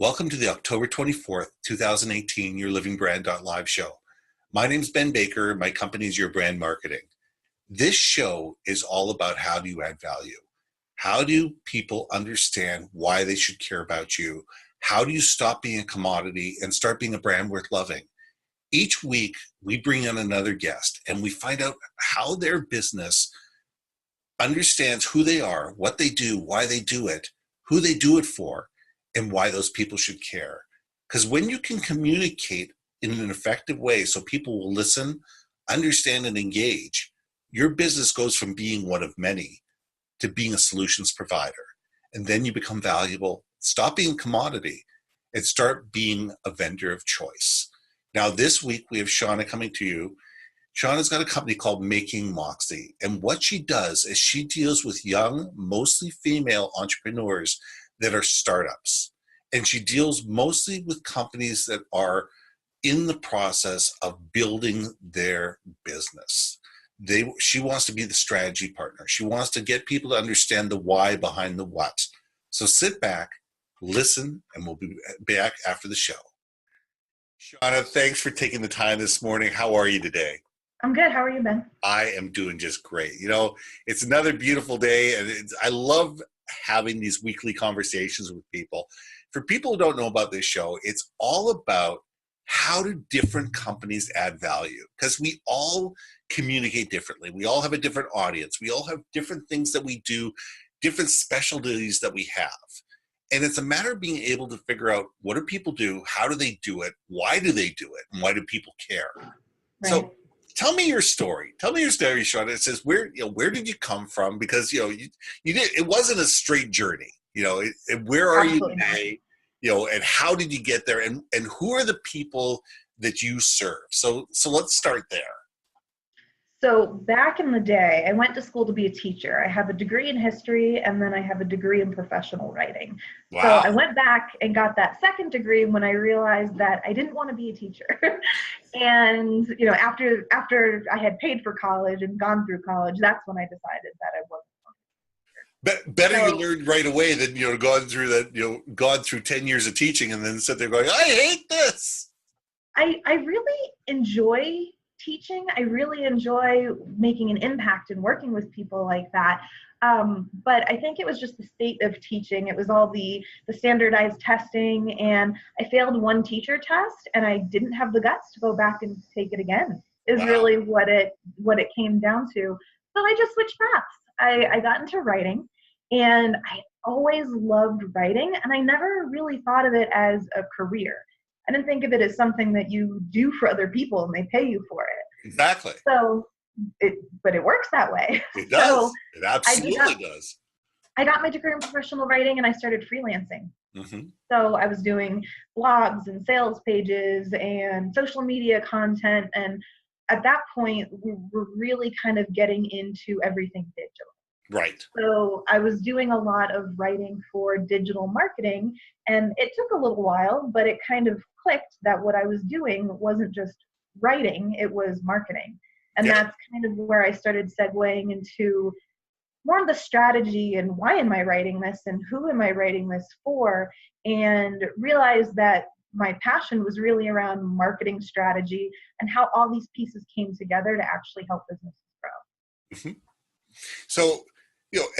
Welcome to the October 24th, 2018 YourLIVINGBrand.live show. My name's Ben Baker. My company is Your Brand Marketing. This show is all about how do you add value? How do people understand why they should care about you? How do you stop being a commodity and start being a brand worth loving? Each week, we bring in another guest and we find out how their business understands who they are, what they do, why they do it, who they do it for, and why those people should care. Because when you can communicate in an effective way so people will listen, understand, and engage, your business goes from being one of many to being a solutions provider. And then you become valuable, stop being a commodity, and start being a vendor of choice. Now, this week, we have Shauna coming to you. Shauna's got a company called Making Moxie. And what she does is she deals with young, mostly female entrepreneurs that are startups. And she deals mostly with companies that are in the process of building their business. She wants to be the strategy partner. She wants to get people to understand the why behind the what. So sit back, listen, and we'll be back after the show. Shauna, thanks for taking the time this morning. How are you today? I'm good. How are you, Ben? I am doing just great. You know, it's another beautiful day, and I love having these weekly conversations with people. For people who don't know about this show, it's all about how do different companies add value? Because we all communicate differently. We all have a different audience. We all have different things that we do, different specialties that we have. And it's a matter of being able to figure out what do people do, how do they do it, why do they do it, and why do people care? Right. So tell me your story. Tell me your story, Shauna. It says where did you come from? Because you did. It wasn't a straight journey. Where are you today? And how did you get there? And who are the people that you serve? So let's start there. So back in the day, I went to school to be a teacher. I have a degree in history, and then I have a degree in professional writing. Wow. So I went back and got that second degree when I realized that I didn't want to be a teacher. And after I had paid for college and gone through college, that's when I decided that I wasn't. Better you learned right away than gone through 10 years of teaching and then sit there going, I hate this. I really enjoy teaching. I really enjoy making an impact and working with people like that. But I think it was just the state of teaching. It was all the standardized testing, and I failed one teacher test, and I didn't have the guts to go back and take it again. Is really what it came down to. So I just switched paths. I got into writing, and I always loved writing, and I never really thought of it as a career. I didn't think of it as something that you do for other people and they pay you for it. Exactly. But it works that way. It does. It absolutely does. I got my degree in professional writing and I started freelancing. Mm-hmm. So I was doing blogs and sales pages and social media content. And at that point, we were really kind of getting into everything digital. Right. So I was doing a lot of writing for digital marketing, and it took a little while, but it kind of clicked that what I was doing wasn't just writing, it was marketing. And that's kind of where I started segueing into more of the strategy and why am I writing this and who am I writing this for, and realized that my passion was really around marketing strategy and how all these pieces came together to actually help businesses grow. Mm-hmm. So,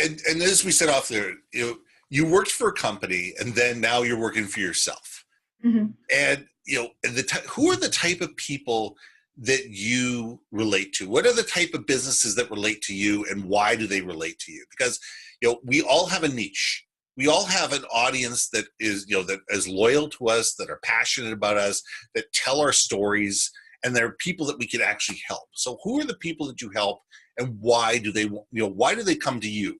and as we said off there, you worked for a company and then now you're working for yourself. Mm-hmm. And, who are the type of people that you relate to? What are the type of businesses that relate to you and why do they relate to you? Because, we all have a niche. We all have an audience that is, that is loyal to us, that are passionate about us, that tell our stories, and there are people that we can actually help. So who are the people that you help? And why do they come to you?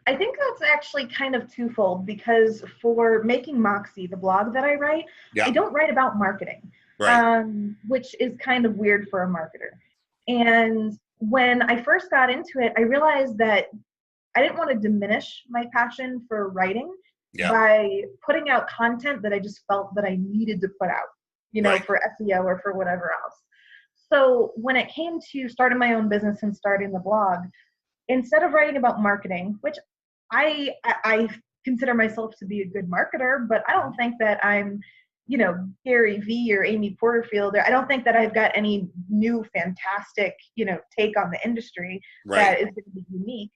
I think that's actually kind of twofold, because for Making Moxie, the blog that I write, I don't write about marketing, right. Which is kind of weird for a marketer. And when I first got into it, I realized that I didn't want to diminish my passion for writing by putting out content that I just felt that I needed to put out, for SEO or for whatever else. So when it came to starting my own business and starting the blog, instead of writing about marketing, which I consider myself to be a good marketer, but I don't think that I'm, Gary Vee or Amy Porterfield, or I don't think that I've got any new fantastic, take on the industry that is going to be unique.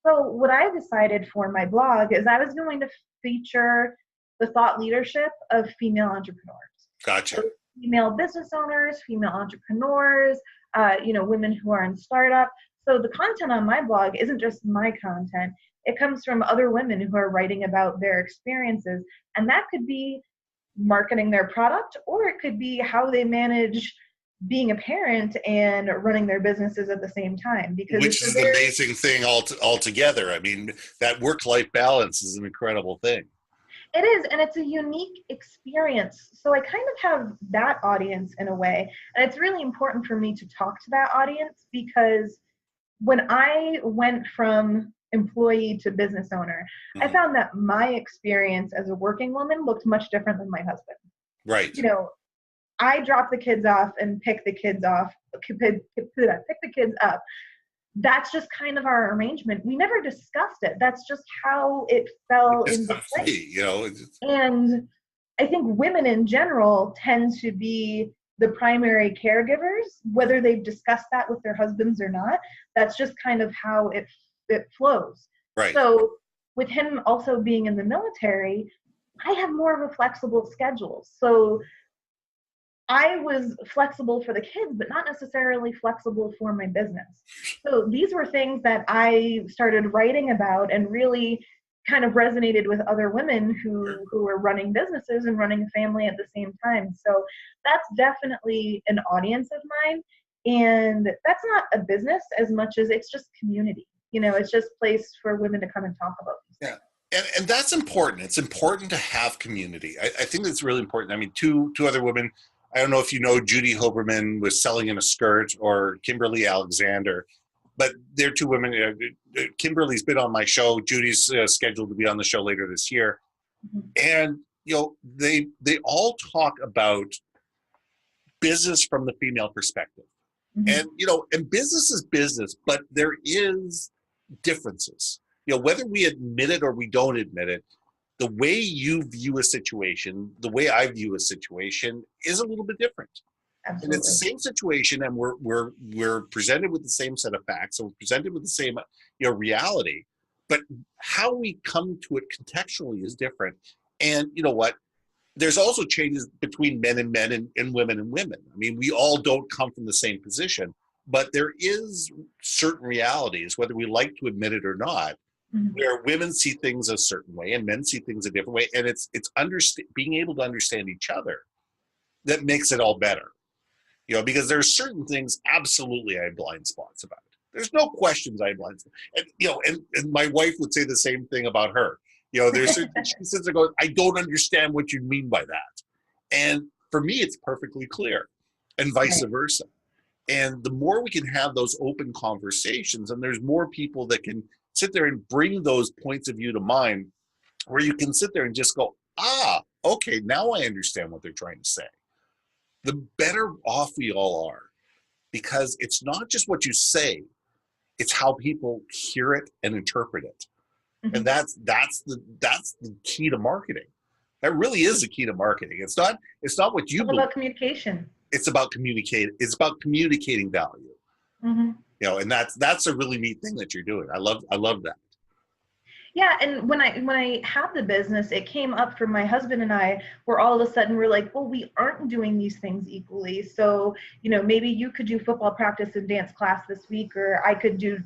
So what I decided for my blog is I was going to feature the thought leadership of female entrepreneurs. Gotcha. So female business owners, female entrepreneurs, women who are in startup. So the content on my blog isn't just my content. It comes from other women who are writing about their experiences. And that could be marketing their product, or it could be how they manage being a parent and running their businesses at the same time. Because which is an amazing thing altogether. I mean, that work-life balance is an incredible thing. It is, and it's a unique experience. So I kind of have that audience in a way. And it's really important for me to talk to that audience, because when I went from employee to business owner, I found that my experience as a working woman looked much different than my husband. Right. I drop the kids off and pick the kids up. That's just kind of our arrangement. We never discussed it. That's just how it fell into place. And I think women in general tend to be the primary caregivers, whether they've discussed that with their husbands or not. That's just kind of how it flows. Right. So with him also being in the military, I have more of a flexible schedule. So I was flexible for the kids, but not necessarily flexible for my business. So these were things that I started writing about and really kind of resonated with other women who were running businesses and running a family at the same time. So that's definitely an audience of mine. And that's not a business as much as it's just community. It's just a place for women to come and talk about these things. And that's important. It's important to have community. I think that's really important. I mean, two other women, I don't know if you know Judy Hoberman with Selling in a Skirt, or Kimberly Alexander, but they're two women. Kimberly's been on my show. Judy's scheduled to be on the show later this year. And, they all talk about business from the female perspective. And, and business is business, but there is differences. Whether we admit it or we don't admit it, the way you view a situation, the way I view a situation is a little bit different. Absolutely. And it's the same situation, and we're presented with the same set of facts, and we're presented with the same reality, but how we come to it contextually is different. And you know what? There's also changes between men and men and women and women. I mean, we all don't come from the same position, but there is certain realities, whether we like to admit it or not, where women see things a certain way and men see things a different way. And it's being able to understand each other that makes it all better. Because there are certain things absolutely I have blind spots about. There's no questions I have blind spots. And, and my wife would say the same thing about her. There's certain things she sits there going, I don't understand what you mean by that. And for me, it's perfectly clear, and vice versa. And the more we can have those open conversations, and there's more people that can sit there and bring those points of view to mind, where you can sit there and just go, okay, now I understand what they're trying to say. The better off we all are, because it's not just what you say, it's how people hear it and interpret it. And that's the key to marketing. That really is the key to marketing. It's not what you believe. It's about communication. It's about communicating value. And that's a really neat thing that you're doing. I love that. Yeah, and when I had the business, it came up for my husband and I, where all of a sudden we're like, well, we aren't doing these things equally. So, maybe you could do football practice and dance class this week, or I could do,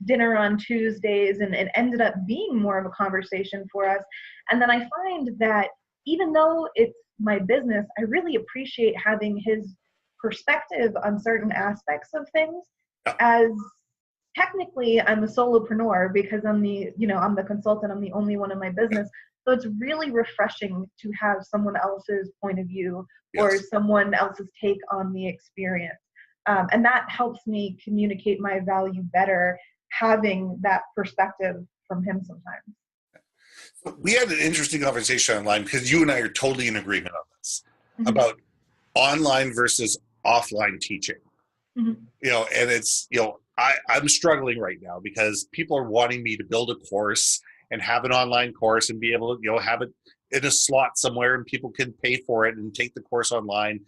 dinner on Tuesdays, and it ended up being more of a conversation for us. And then I find that even though it's my business, I really appreciate having his perspective on certain aspects of things. As technically I'm a solopreneur, because I'm the consultant, I'm the only one in my business. So it's really refreshing to have someone else's point of view or someone else's take on the experience. And that helps me communicate my value better, having that perspective from him sometimes. We had an interesting conversation online, because you and I are totally in agreement on this, about online versus offline teaching. And it's, I'm struggling right now because people are wanting me to build a course, and have an online course and be able to, have it in a slot somewhere and people can pay for it and take the course online.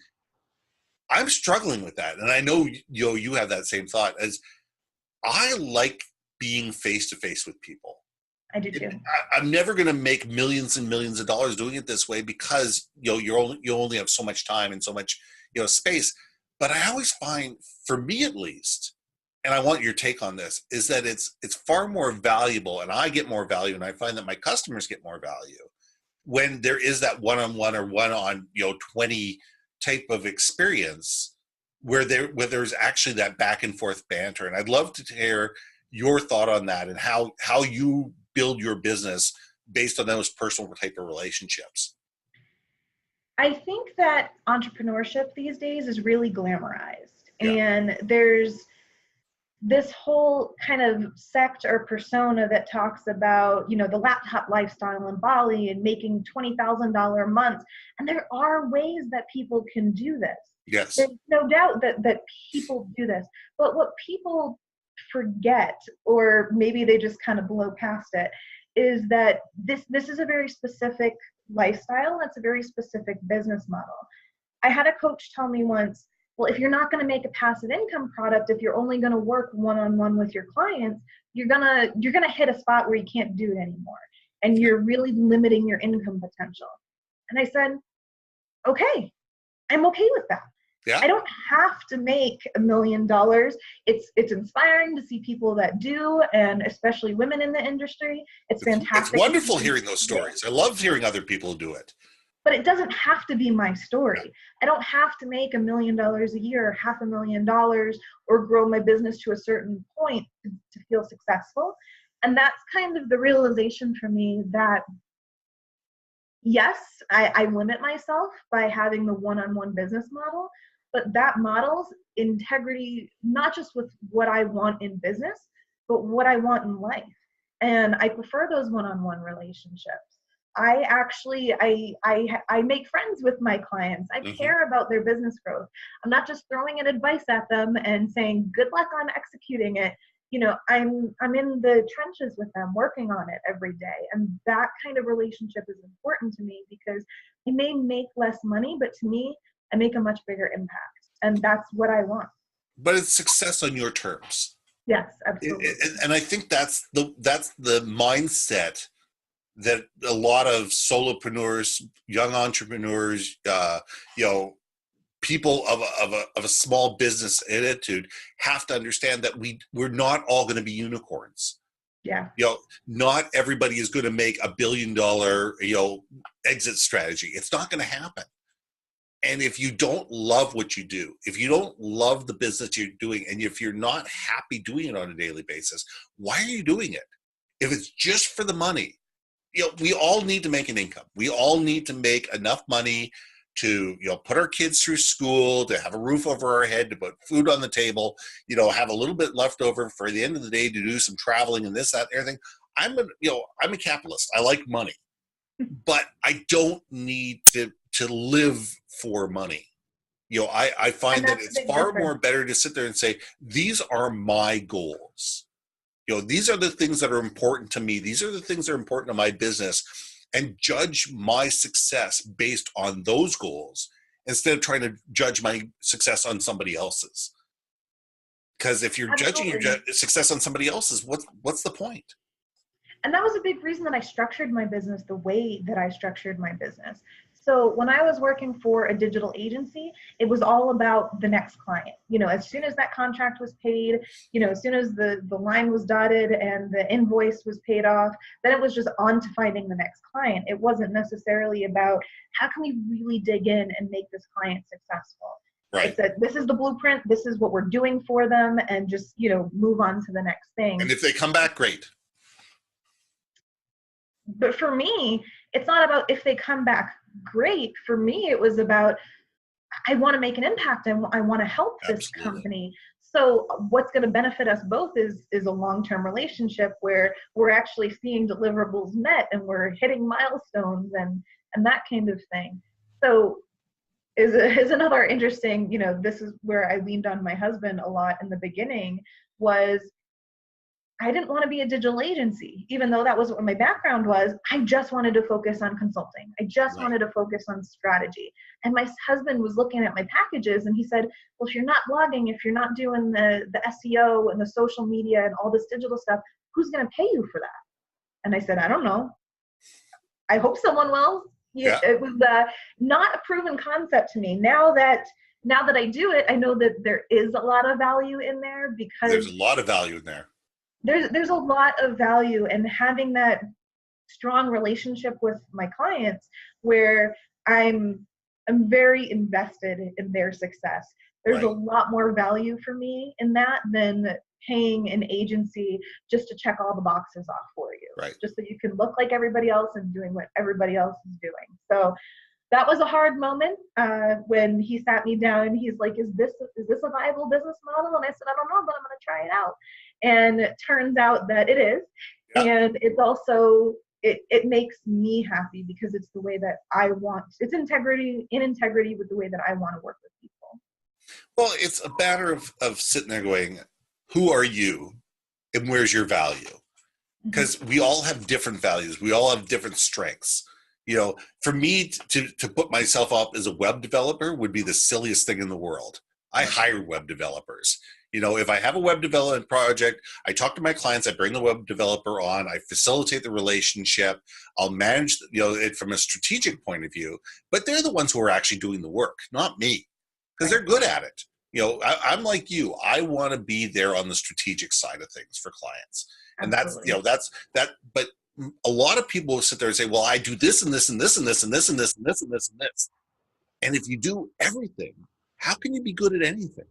I'm struggling with that. And I know, you have that same thought. As I like being face to face with people. I do too. I'm never going to make millions and millions of dollars doing it this way because you only have so much time and so much space. But I always find, for me at least, and I want your take on this, is that it's far more valuable, and I get more value, and I find that my customers get more value when there is that one-on-one or one-on 20 type of experience where there's actually that back and forth banter. And I'd love to hear your thought on that and how you build your business based on those personal type of relationships. I think that entrepreneurship these days is really glamorized. Yeah. And there's this whole kind of sect or persona that talks about, the laptop lifestyle in Bali and making $20,000 months. And there are ways that people can do this. Yes. There's no doubt that people do this. But what people forget, or maybe they just kind of blow past it, is that this is a very specific lifestyle. It's a very specific business model. I had a coach tell me once, well, if you're not going to make a passive income product, if you're only going to work one-on-one with your clients, you're gonna hit a spot where you can't do it anymore, and you're really limiting your income potential. And I said, okay, I'm okay with that. Yeah. I don't have to make $1 million. It's inspiring to see people that do, and especially women in the industry. It's fantastic. It's wonderful hearing those stories. I love hearing other people do it. But it doesn't have to be my story. I don't have to make $1 million a year, $500,000, or grow my business to a certain point to feel successful. And that's kind of the realization for me that, yes, I limit myself by having the one-on-one business model, but that model's integrity, not just with what I want in business, but what I want in life. And I prefer those one-on-one relationships. I make friends with my clients. I care about their business growth. I'm not just throwing an advice at them and saying, good luck on executing it. I'm in the trenches with them, working on it every day. And that kind of relationship is important to me because I may make less money, but to me, I make a much bigger impact. And that's what I want. But it's success on your terms. Yes, absolutely. And I think that's the mindset that a lot of solopreneurs, young entrepreneurs, people of a small business attitude have to understand that we're not all going to be unicorns. Yeah. Not everybody is going to make $1 billion, exit strategy. It's not going to happen. And if you don't love what you do, if you don't love the business you're doing, and if you're not happy doing it on a daily basis, why are you doing it? If it's just for the money, we all need to make an income. We all need to make enough money to, put our kids through school, to have a roof over our head, to put food on the table, have a little bit left over for the end of the day to do some traveling and this, that, and everything. I'm a capitalist. I like money, but I don't need to live for money. I find that it's far more better to sit there and say, these are my goals. These are the things that are important to me. These are the things that are important to my business, and judge my success based on those goals instead of trying to judge my success on somebody else's. Because if you're judging your success on somebody else's, what's the point? And that was a big reason that I structured my business the way that I structured my business. So when I was working for a digital agency, it was all about the next client. As soon as that contract was paid, as soon as the line was dotted and the invoice was paid off, then it was just on to finding the next client. It wasn't necessarily about how can we really dig in and make this client successful. Right. It's that this is the blueprint, this is what we're doing for them, and just, move on to the next thing. And if they come back, great. But for me, it's not about if they come back great. For me, it was about, I want to make an impact and I want to help this company. So what's going to benefit us both is a long-term relationship where we're actually seeing deliverables met and we're hitting milestones and that kind of thing. So is another interesting, this is where I leaned on my husband a lot in the beginning, was I didn't want to be a digital agency, even though that was what my background was. I just wanted to focus on consulting. I just Right. wanted to focus on strategy. And my husband was looking at my packages and he said, well, if you're not blogging, if you're not doing the SEO and the social media and all this digital stuff, who's going to pay you for that? And I said, I don't know. I hope someone will. Yeah. It was not a proven concept to me. Now that I do it, I know that there is a lot of value in there, because There's a lot of value in there. There's a lot of value in having that strong relationship with my clients where I'm very invested in their success. There's Right. a lot more value for me in that than paying an agency just to check all the boxes off for you. Right. Just so you can look like everybody else and doing what everybody else is doing. So that was a hard moment when he sat me down and he's like, is this a viable business model? And I said, I don't know, but I'm going to try it out. And it turns out that it is. Yeah. And it's also, it makes me happy because it's the way that I want. It's in integrity with the way that I want to work with people. Well, it's a matter of sitting there going, who are you and where's your value? Because we all have different values. We all have different strengths. You know, for me to put myself up as a web developer would be the silliest thing in the world. I hire web developers. You know, if I have a web development project, I talk to my clients, I bring the web developer on, I facilitate the relationship, I'll manage, you know, it from a strategic point of view, but they're the ones who are actually doing the work, not me, because they're good at it. You know, I'm like you. I want to be there on the strategic side of things for clients. And that's, you know, that's that. But a lot of people will sit there and say, well, I do this and this and this and this and this and this and this and this and this. And if you do everything, how can you be good at anything?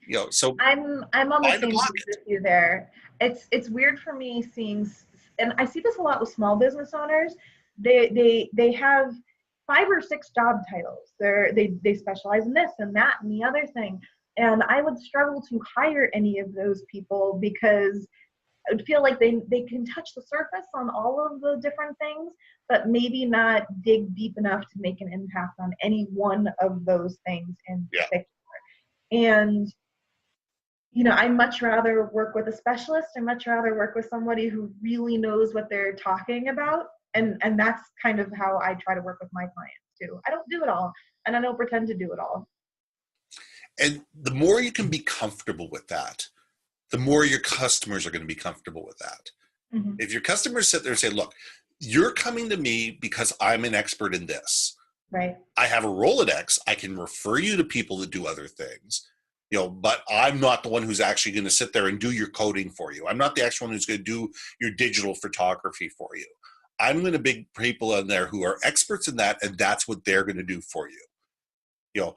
You know, so I'm on the same page with you there. It's weird for me seeing, and I see this a lot with small business owners. They have 5 or 6 job titles. They specialize in this and that and the other thing. And I would struggle to hire any of those people because I would feel like they can touch the surface on all of the different things, but maybe not dig deep enough to make an impact on any one of those things in particular. And you know, I much rather work with a specialist. I much rather work with somebody who really knows what they're talking about. And that's kind of how I try to work with my clients too. I don't do it all, and I don't pretend to do it all. And the more you can be comfortable with that, the more your customers are going to be comfortable with that. Mm-hmm. If your customers sit there and say, look, you're coming to me because I'm an expert in this. Right. I have a Rolodex. I can refer you to people that do other things. You know, but I'm not the one who's actually going to sit there and do your coding for you. I'm not the actual one who's going to do your digital photography for you. I'm going to bring people in there who are experts in that, and that's what they're going to do for you. You know,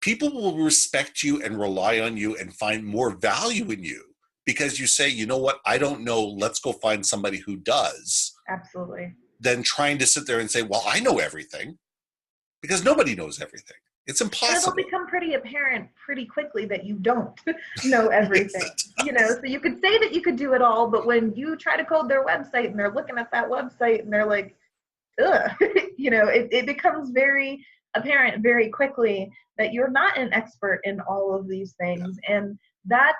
people will respect you and rely on you and find more value in you because you say, you know what, I don't know, let's go find somebody who does. Absolutely. Than trying to sit there and say, well, I know everything, because nobody knows everything. It's impossible. It'll become pretty apparent pretty quickly that you don't know everything. You know, so you could say that you could do it all, but when you try to code their website and they're looking at that website and they're like, ugh, you know, it becomes very apparent very quickly that you're not an expert in all of these things. Yeah. And that's,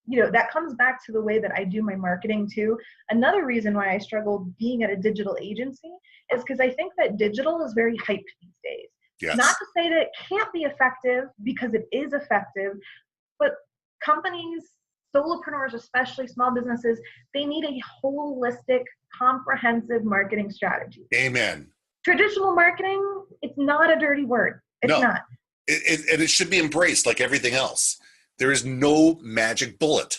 you know, that comes back to the way that I do my marketing too. Another reason why I struggled being at a digital agency is because I think that digital is very hyped these days. Yes. Not to say that it can't be effective, because it is effective, but companies, solopreneurs, especially small businesses, they need a holistic, comprehensive marketing strategy. Amen. Traditional marketing, it's not a dirty word. It's not. And it should be embraced like everything else. There is no magic bullet.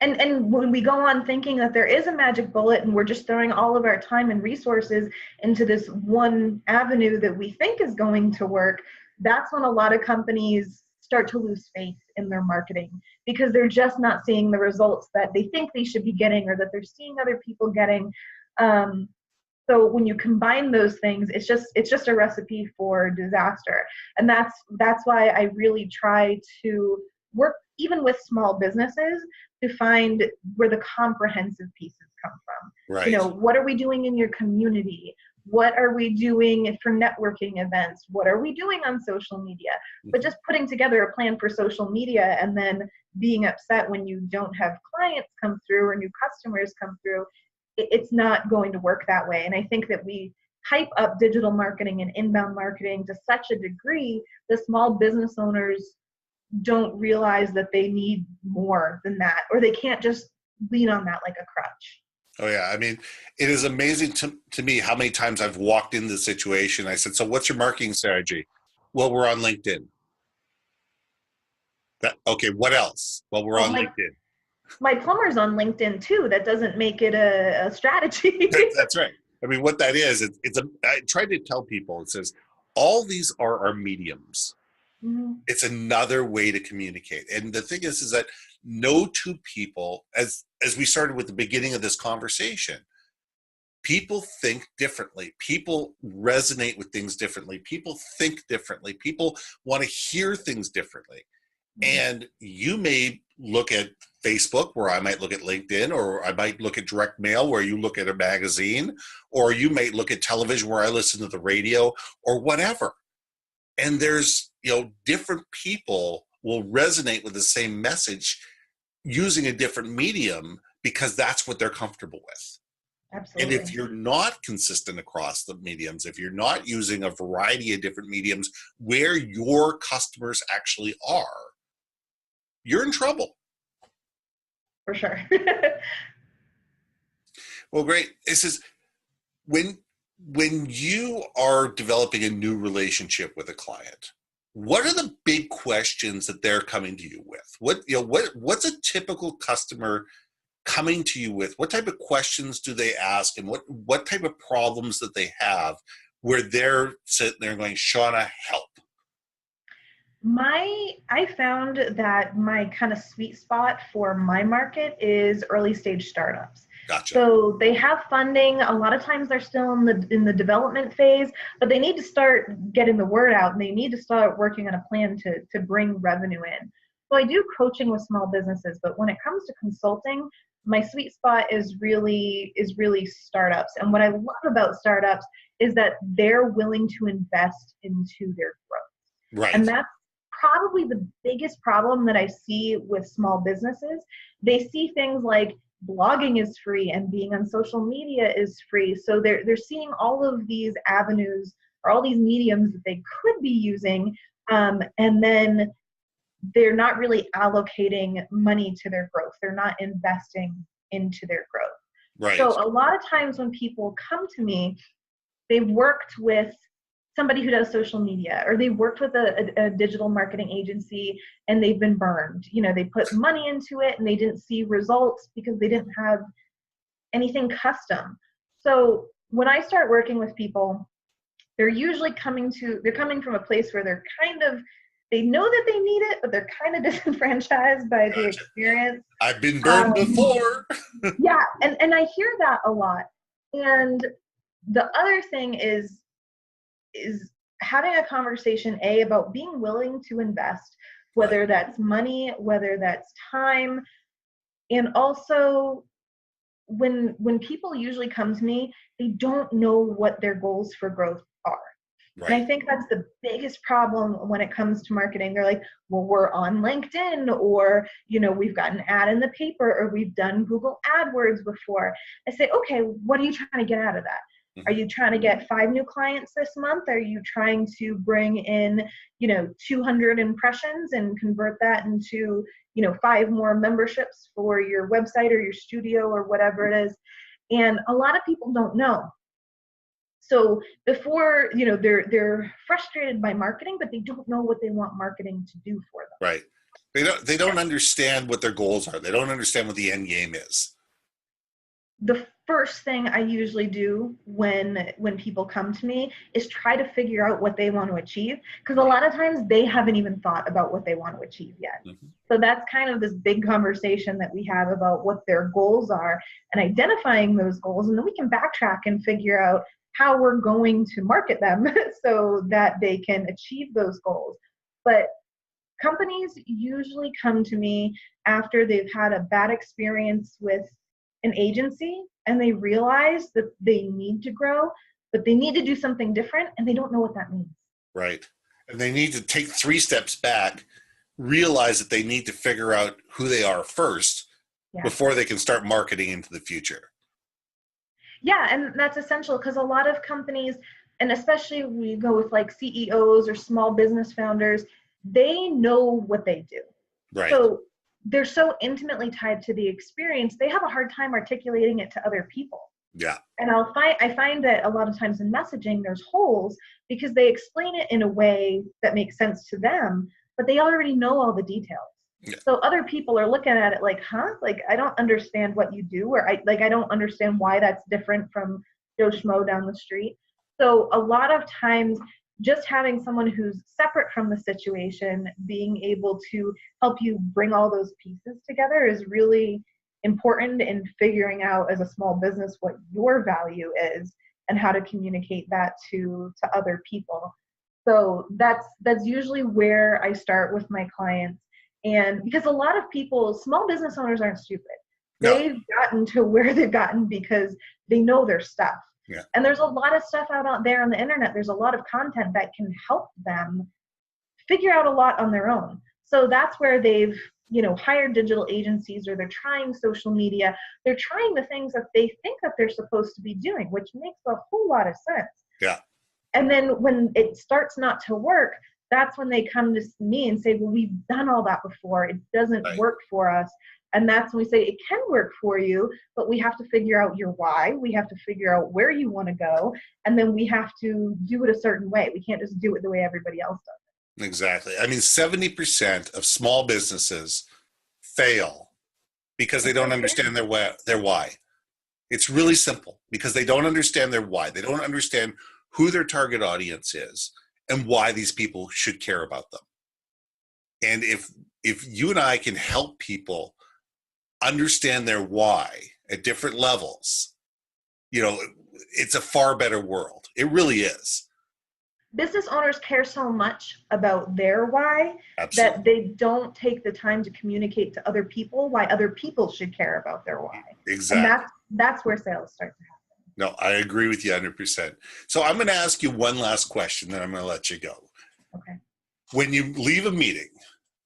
And when we go on thinking that there is a magic bullet and we're just throwing all of our time and resources into this one avenue that we think is going to work, that's when a lot of companies start to lose faith in their marketing because they're just not seeing the results that they think they should be getting or that they're seeing other people getting. So when you combine those things, it's just a recipe for disaster. And that's why I really try to work even with small businesses to find where the comprehensive pieces come from. Right. You know, what are we doing in your community? What are we doing for networking events? What are we doing on social media? But just putting together a plan for social media and then being upset when you don't have clients come through or new customers come through, it's not going to work that way. And I think that we hype up digital marketing and inbound marketing to such a degree that small business owners don't realize that they need more than that, or they can't just lean on that like a crutch. Oh yeah, I mean, it is amazing to me how many times I've walked into the situation. I said, "So, what's your marketing strategy?" Well, we're on LinkedIn. Okay, what else? Well, we're Well, on LinkedIn. my plumber's on LinkedIn too. That doesn't make it a strategy. That's right. I mean, what that is, I try to tell people. It says all these are our mediums. Mhm. It's another way to communicate. And the thing is that no two people, as we started with the beginning of this conversation, people think differently. People resonate with things differently. People think differently. People want to hear things differently. And you may look at Facebook, where I might look at LinkedIn, or I might look at direct mail, where you look at a magazine, or you might look at television, where I listen to the radio, or whatever. And there's, different people will resonate with the same message using a different medium because that's what they're comfortable with. And if Absolutely. you're not consistent across the mediums, if you're not using a variety of different mediums where your customers actually are, you're in trouble. For sure. Well, great. This is when you are developing a new relationship with a client, what are the big questions that they're coming to you with? What's a typical customer coming to you with? What type of questions do they ask, and what type of problems that they have where they're sitting there going, Shauna, help? I found that my kind of sweet spot for my market is early stage startups. Gotcha. So they have funding. A lot of times they're still in the development phase, but they need to start getting the word out, and they need to start working on a plan to bring revenue in. So I do coaching with small businesses, but when it comes to consulting, my sweet spot is really startups. And what I love about startups is that they're willing to invest into their growth. Right. And that's probably the biggest problem that I see with small businesses. They see things like blogging is free and being on social media is free. So they're seeing all of these avenues or all these mediums that they could be using, and then they're not really allocating money to their growth. They're not investing into their growth. Right. So a lot of times when people come to me, they've worked with somebody who does social media, or they worked with a digital marketing agency and they've been burned. They put money into it and they didn't see results because they didn't have anything custom. So when I start working with people, they're usually coming from a place where they know that they need it, but they're kind of disenfranchised by the experience. I've been burned before. Yeah, and I hear that a lot. And the other thing is having a conversation about being willing to invest, whether that's money, whether that's time. And also when people usually come to me, they don't know what their goals for growth are. Right. And I think that's the biggest problem when it comes to marketing. They're like, well, we're on LinkedIn, or, we've got an ad in the paper, or we've done Google AdWords before. I say, okay, what are you trying to get out of that? Mm-hmm. Are you trying to get 5 new clients this month? Are you trying to bring in, 200 impressions and convert that into, 5 more memberships for your website or your studio or whatever it is? And a lot of people don't know. So before, they're frustrated by marketing, but they don't know what they want marketing to do for them. Right. They don't understand what their goals are. They don't understand what the end game is. The first thing I usually do when people come to me is try to figure out what they want to achieve, because a lot of times they haven't even thought about what they want to achieve yet. Mm-hmm. So that's kind of this big conversation that we have about what their goals are and identifying those goals, and then we can backtrack and figure out how we're going to market them so that they can achieve those goals. But companies usually come to me after they've had a bad experience with an agency and they realize that they need to grow. but they need to do something different and they don't know what that means. Right. And they need to take 3 steps back, realize that they need to figure out who they are first before they can start marketing into the future. Yeah, and that's essential because a lot of companies, and especially when you go with like CEOs or small business founders, they know what they do. Right. So they're so intimately tied to the experience, they have a hard time articulating it to other people. Yeah. And I find that a lot of times in messaging, there's holes because they explain it in a way that makes sense to them, but they already know all the details. Yeah. So other people are looking at it like, huh? Like, I don't understand what you do, or I don't understand why that's different from Joe Schmo down the street. So a lot of times, just having someone who's separate from the situation, being able to help you bring all those pieces together is really important in figuring out as a small business what your value is and how to communicate that to other people. So that's usually where I start with my clients. And because a lot of people, small business owners aren't stupid. No. They've gotten to where they've gotten because they know their stuff. Yeah. And there's a lot of stuff out there on the internet. There's a lot of content that can help them figure out a lot on their own. So that's where they've, hired digital agencies, or they're trying social media. They're trying the things that they think that they're supposed to be doing, which makes a whole lot of sense. Yeah. And then when it starts not to work, that's when they come to me and say, well, we've done all that before. It doesn't work for us. And that's when we say it can work for you, but we have to figure out your why. We have to figure out where you want to go. And then we have to do it a certain way. We can't just do it the way everybody else does. Exactly. I mean, 70% of small businesses fail because they don't understand their why. It's really simple, because they don't understand their why. They don't understand who their target audience is and why these people should care about them. And if you and I can help people understand their why at different levels, it's a far better world. It really is. Business owners care so much about their why Absolutely. that they don't take the time to communicate to other people why other people should care about their why. Exactly. And that's where sales start to happen. No, I agree with you 100%. So I'm going to ask you one last question, then I'm going to let you go. Okay. When you leave a meeting,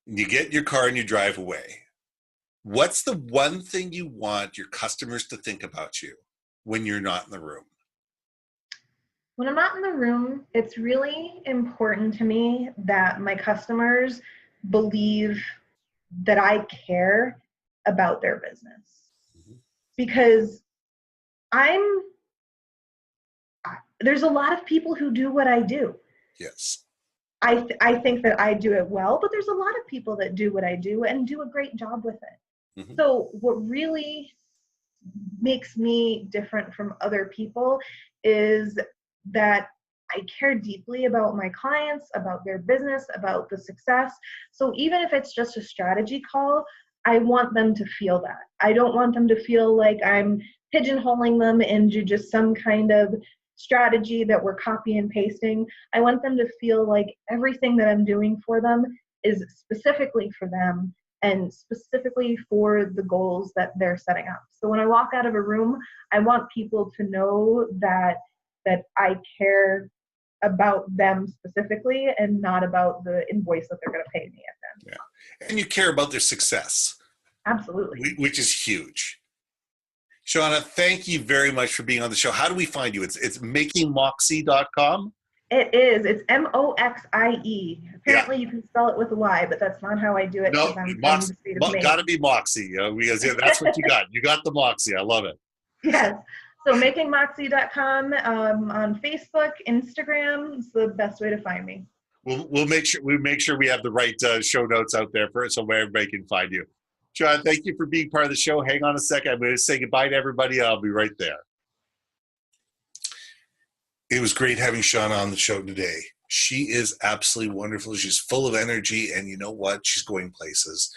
you get in your car and you drive away, what's the one thing you want your customers to think about you when you're not in the room? When I'm not in the room, it's really important to me that my customers believe that I care about their business. Mm-hmm. Because there's a lot of people who do what I do. Yes. I think that I do it well, but there's a lot of people that do what I do and do a great job with it. Mm-hmm. So what really makes me different from other people is that I care deeply about my clients, about their business, about the success. So even if it's just a strategy call, I want them to feel that. I don't want them to feel like I'm pigeonholing them into just some kind of strategy that we're copy and pasting. I want them to feel like everything that I'm doing for them is specifically for them and specifically for the goals that they're setting up. So when I walk out of a room, I want people to know that I care about them specifically and not about the invoice that they're going to pay me at them. Yeah. And you care about their success. Absolutely. Which is huge. Shauna, thank you very much for being on the show. How do we find you? It's makingmoxie.com? It is. It's Moxie. Apparently you can spell it with a Y, but that's not how I do it. No, got to be Moxie, because that's what you got. You got the Moxie. I love it. Yes. So makingmoxie.com on Facebook, Instagram is the best way to find me. We'll make sure we have the right show notes out there for it so everybody can find you. John, thank you for being part of the show. Hang on a second. I'm going to say goodbye to everybody. I'll be right there. It was great having Shauna on the show today. She is absolutely wonderful. She's full of energy, and you know what? She's going places.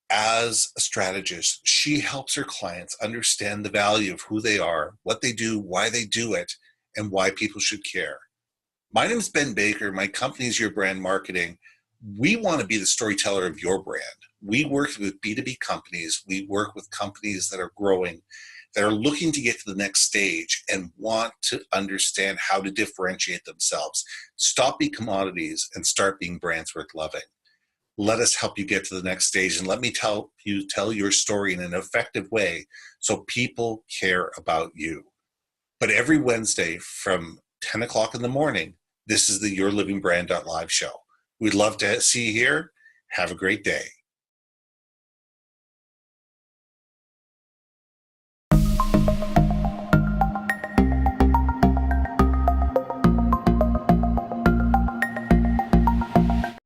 As a strategist, she helps her clients understand the value of who they are, what they do, why they do it, and why people should care. My name is Ben Baker. My company is Your Brand Marketing. We want to be the storyteller of your brand. We work with B2B companies. We work with companies that are growing. that are looking to get to the next stage and want to understand how to differentiate themselves. Stop being commodities and start being brands worth loving. Let us help you get to the next stage, and let me tell your story in an effective way so people care about you. But every Wednesday from 10 o'clock in the morning, this is the YourLivingBrand.live show. We'd love to see you here. Have a great day.